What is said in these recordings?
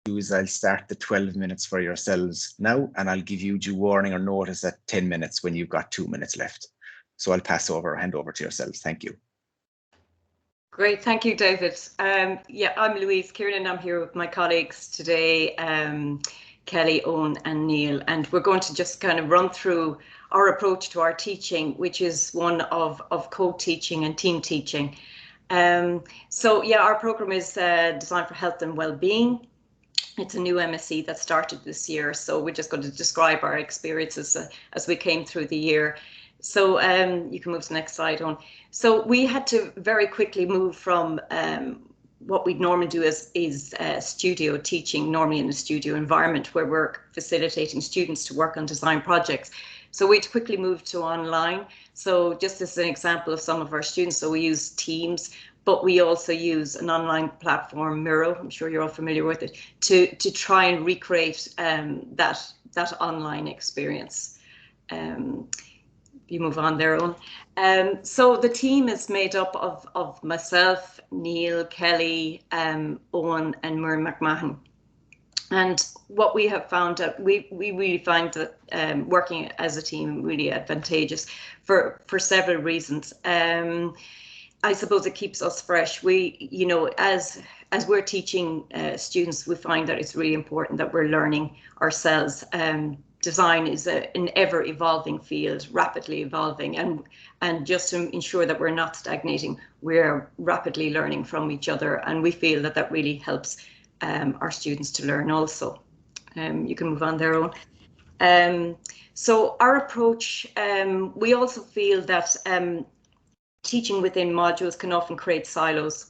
is I'll start the 12 minutes for yourselves now, and I'll give you due warning or notice at 10 minutes when you've got 2 minutes left. So I'll hand over to yourselves. Thank you. Great, thank you, David. Yeah, I'm Louise Kiernan. I'm here with my colleagues today, Kellie, Eoin and Niall, and we're going to just kind of run through our approach to our teaching, which is one of co-teaching and team teaching. So yeah, our programme is designed for health and well-being. It's a new MSc that started this year, so we're just going to describe our experiences as we came through the year. So you can move to the next slide on. So we had to very quickly move from what we'd normally do is studio teaching, normally in a studio environment where we're facilitating students to work on design projects. So we had to quickly move to online. So just as an example of some of our students, so we use Teams, but we also use an online platform, Miro, I'm sure you're all familiar with it, to try and recreate that online experience. You move on there, Eoin. So the team is made up of myself, Niall, Kellie, Eoin and Murray McMahon. And what we have found out, we really find that working as a team really advantageous for several reasons. I suppose it keeps us fresh. We, you know, as we're teaching students, we find that it's really important that we're learning ourselves. Design is an ever evolving field, rapidly evolving, and just to ensure that we're not stagnating, we're rapidly learning from each other, and we feel that really helps our students to learn also. You can move on there, Eoin. So our approach, we also feel that teaching within modules can often create silos.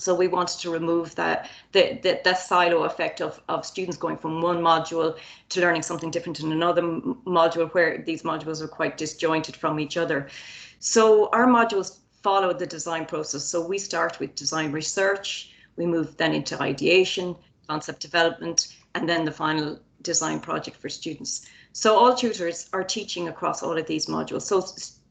So we wanted to remove that silo effect of students going from one module to learning something different in another module, where these modules are quite disjointed from each other. So our modules follow the design process. So we start with design research, we move then into ideation, concept development, and then the final design project for students. So all tutors are teaching across all of these modules. So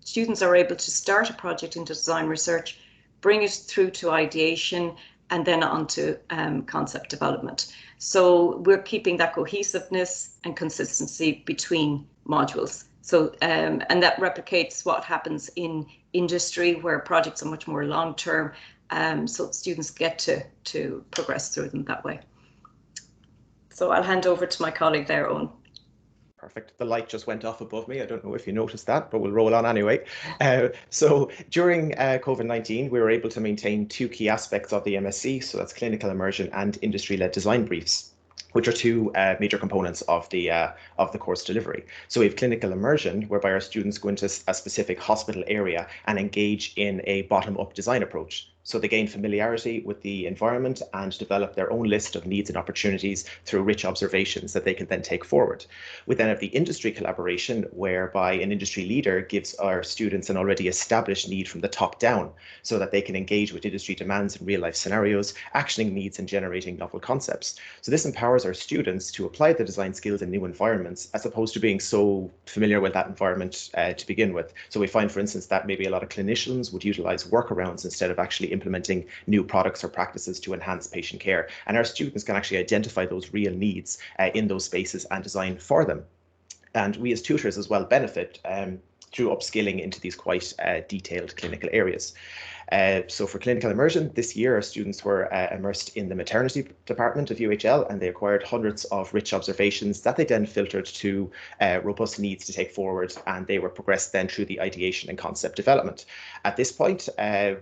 students are able to start a project into design research, bring it through to ideation, and then on to concept development. So we're keeping that cohesiveness and consistency between modules. So and that replicates what happens in industry, where projects are much more long-term, so students get to progress through them that way. So I'll hand over to my colleague there, Eoin. Perfect. The light just went off above me. I don't know if you noticed that, but we'll roll on anyway. So during COVID-19, we were able to maintain two key aspects of the MSc. So that's clinical immersion and industry-led design briefs, which are two major components of the course delivery. So we have clinical immersion, whereby our students go into a specific hospital area and engage in a bottom-up design approach. So they gain familiarity with the environment and develop their own list of needs and opportunities through rich observations that they can then take forward. We then have the industry collaboration, whereby an industry leader gives our students an already established need from the top down, so that they can engage with industry demands in real life scenarios, actioning needs and generating novel concepts. So this empowers our students to apply the design skills in new environments, as opposed to being so familiar with that environment to begin with. So we find, for instance, that maybe a lot of clinicians would utilize workarounds instead of actually implementing new products or practices to enhance patient care. And our students can actually identify those real needs in those spaces and design for them. And we as tutors as well benefit through upskilling into these quite detailed clinical areas. So for clinical immersion, this year our students were immersed in the maternity department of UMHL, and they acquired hundreds of rich observations that they then filtered to robust needs to take forward, and they were progressed then through the ideation and concept development. At this point,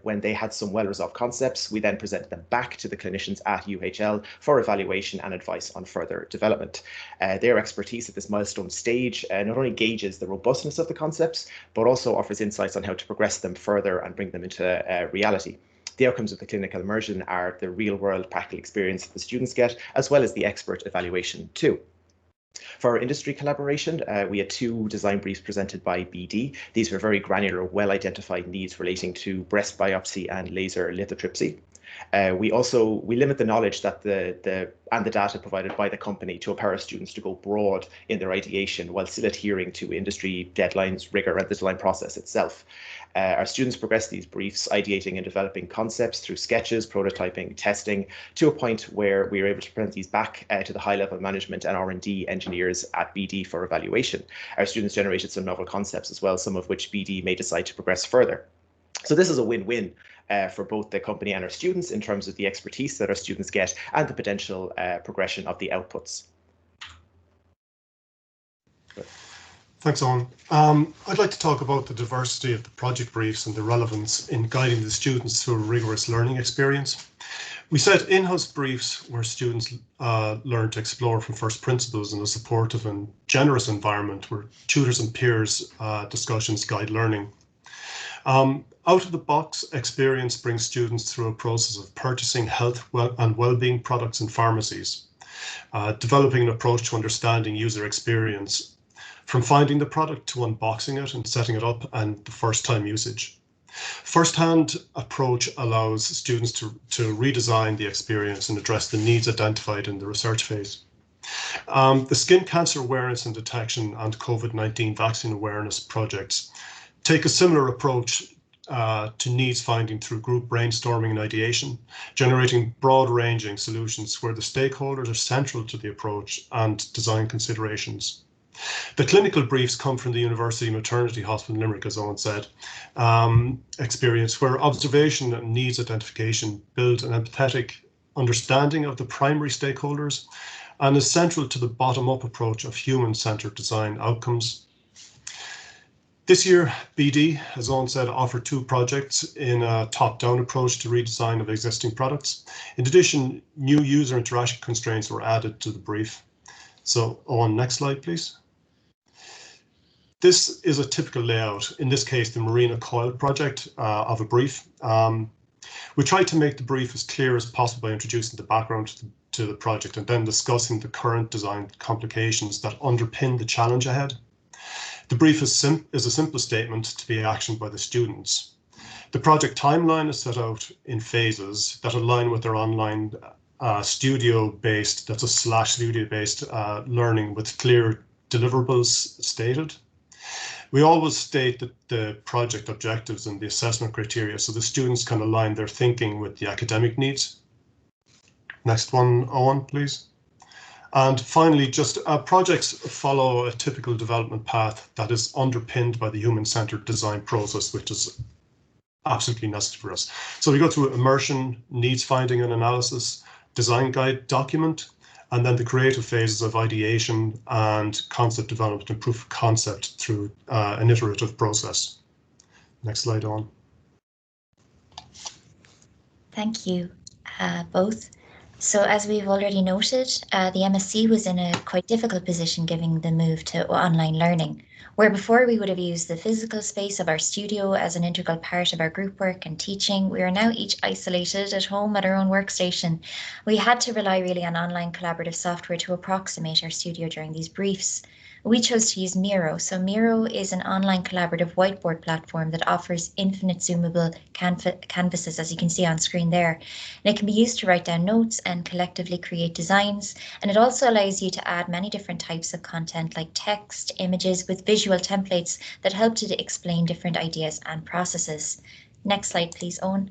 when they had some well-resolved concepts, we then presented them back to the clinicians at UMHL for evaluation and advice on further development. Their expertise at this milestone stage not only gauges the robustness of the concepts, but also offers insights on how to progress them further and bring them into reality. The outcomes of the clinical immersion are the real-world practical experience that the students get, as well as the expert evaluation too. For our industry collaboration, we had two design briefs presented by BD. These were very granular, well-identified needs relating to breast biopsy and laser lithotripsy. We limit the knowledge that the data provided by the company to empower students to go broad in their ideation while still adhering to industry deadlines, rigor, and the design process itself. Our students progress these briefs, ideating and developing concepts through sketches, prototyping, testing, to a point where we are able to present these back to the high-level management and R&D engineers at BD for evaluation. Our students generated some novel concepts as well, some of which BD may decide to progress further. So this is a win-win for both the company and our students in terms of the expertise that our students get and the potential progression of the outputs. Thanks, Eoin. I'd like to talk about the diversity of the project briefs and the relevance in guiding the students through a rigorous learning experience. We set in-house briefs where students learn to explore from first principles in a supportive and generous environment where tutors and peers discussions guide learning. Out-of-the-box experience brings students through a process of purchasing health and well-being products in pharmacies, developing an approach to understanding user experience, from finding the product to unboxing it and setting it up and the first-time usage. First-hand approach allows students to redesign the experience and address the needs identified in the research phase. The skin cancer awareness and detection and COVID-19 vaccine awareness projects take a similar approach to needs finding through group brainstorming and ideation, generating broad-ranging solutions where the stakeholders are central to the approach and design considerations. The clinical briefs come from the University Maternity Hospital in Limerick, as Eoin said, experience where observation and needs identification build an empathetic understanding of the primary stakeholders and is central to the bottom-up approach of human-centered design outcomes. This year, BD, as Eoin said, offered 2 projects in a top-down approach to redesign of existing products. In addition, new user interaction constraints were added to the brief. So, Eoin, next slide, please. This is a typical layout, in this case, the Marina Coil project of a brief. We tried to make the brief as clear as possible by introducing the background to the project and then discussing the current design complications that underpin the challenge ahead. The brief is a simple statement to be actioned by the students. The project timeline is set out in phases that align with their online studio-based, that's a /studio-based learning with clear deliverables stated. We always state that the project objectives and the assessment criteria so the students can align their thinking with the academic needs. Next one, Eoin, please. And finally, just projects follow a typical development path that is underpinned by the human-centered design process, which is absolutely necessary for us. So we go through immersion, needs finding and analysis, design guide document, and then the creative phases of ideation and concept development and proof of concept through an iterative process. Next slide, on. Thank you, both. So as we've already noted, the MSc was in a quite difficult position given the move to online learning, where before we would have used the physical space of our studio as an integral part of our group work and teaching. We are now each isolated at home at our own workstation. We had to rely really on online collaborative software to approximate our studio during these briefs. We chose to use Miro. So Miro is an online collaborative whiteboard platform that offers infinite zoomable canvases, as you can see on screen there. And it can be used to write down notes and collectively create designs. And it also allows you to add many different types of content like text, images with visual templates that help to explain different ideas and processes. Next slide, please, Eoin.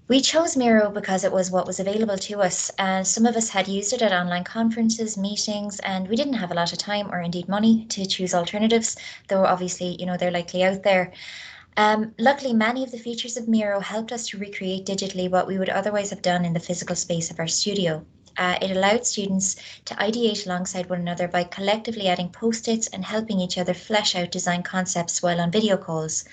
We chose Miro because it was what was available to us. Some of us had used it at online conferences, meetings, and we didn't have a lot of time or indeed money to choose alternatives, though obviously, they're likely out there. Luckily, many of the features of Miro helped us to recreate digitally what we would otherwise have done in the physical space of our studio. It allowed students to ideate alongside one another by collectively adding post-its and helping each other flesh out design concepts while on video calls.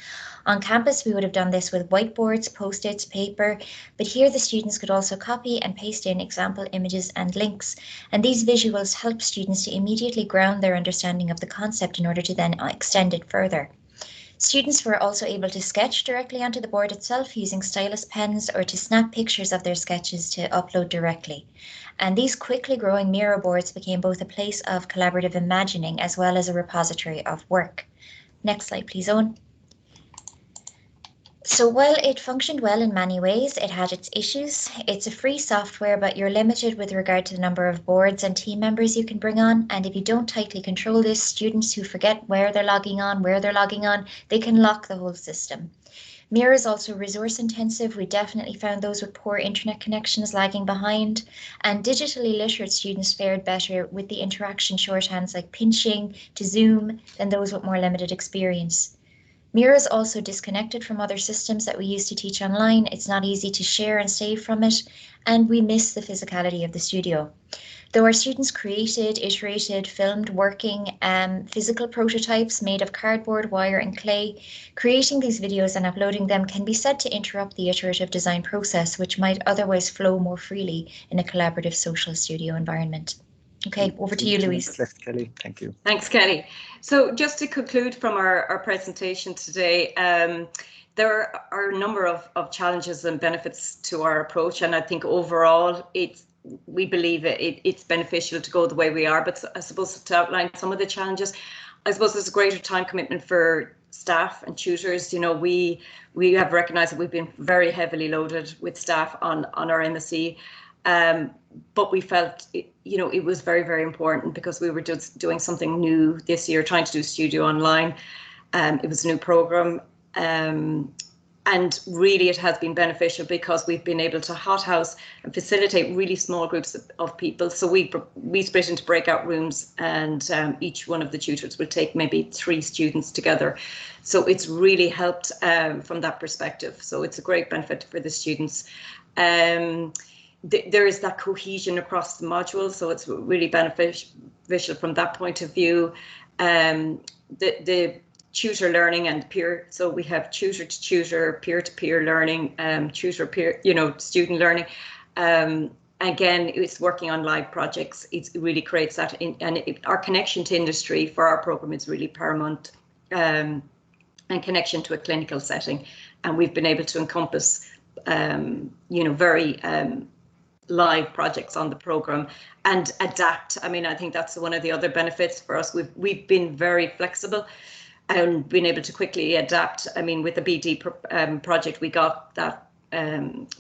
On campus, we would have done this with whiteboards, post-its, paper, but here the students could also copy and paste in example images and links. And these visuals help students to immediately ground their understanding of the concept in order to then extend it further. Students were also able to sketch directly onto the board itself using stylus pens or to snap pictures of their sketches to upload directly. And these quickly growing Miro boards became both a place of collaborative imagining as well as a repository of work. Next slide, please, Eoin. So while it functioned well in many ways, it had its issues. It's a free software, but you're limited with regard to the number of boards and team members you can bring on. And if you don't tightly control this, students who forget where they're logging on, they can lock the whole system. Mirror is also resource intensive. We definitely found those with poor internet connections lagging behind, and digitally literate students fared better with the interaction shorthands like pinching to Zoom than those with more limited experience. Mirror is also disconnected from other systems that we use to teach online. It's not easy to share and save from it, and we miss the physicality of the studio. Though our students created, iterated, filmed working physical prototypes made of cardboard, wire and clay, creating these videos and uploading them can be said to interrupt the iterative design process, which might otherwise flow more freely in a collaborative social studio environment. Okay, over to you, Louise. Kellie, thank you. Thanks, Kellie. So just to conclude from our presentation today, there are a number of challenges and benefits to our approach, and I think overall we believe it's beneficial to go the way we are. But I suppose to outline some of the challenges, I suppose there's a greater time commitment for staff and tutors. You know, we have recognised that we've been very heavily loaded with staff on our MSc. But we felt, it was very, very important because we were just doing something new this year, trying to do studio online. It was a new programme. And really it has been beneficial because we've been able to hothouse and facilitate really small groups of people. So we split into breakout rooms, and each one of the tutors will take maybe 3 students together. So it's really helped from that perspective. So it's a great benefit for the students. There is that cohesion across the modules, so it's really beneficial from that point of view. The tutor learning and peer, so we have tutor to tutor, peer to peer learning, tutor peer, student learning. Again, it's working on live projects. It really creates that, our connection to industry for our program is really paramount, and connection to a clinical setting. And we've been able to encompass, very live projects on the program and adapt. I mean, I think that's one of the other benefits for us. We've been very flexible and been able to quickly adapt. I mean, with the BD project, we got that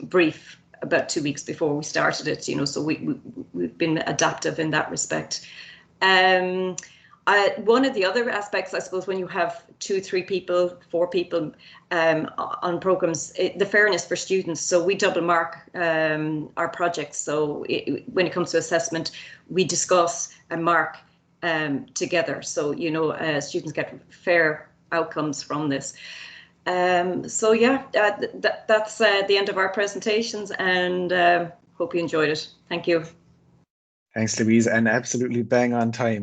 brief about 2 weeks before we started it, so we've been adaptive in that respect. One of the other aspects, I suppose, when you have 2, 3 people, 4 people on programs, the fairness for students. So we double mark our projects. So when it comes to assessment, we discuss and mark together. So, students get fair outcomes from this. So yeah, that's the end of our presentations, and hope you enjoyed it. Thank you. Thanks, Louise, and absolutely bang on time.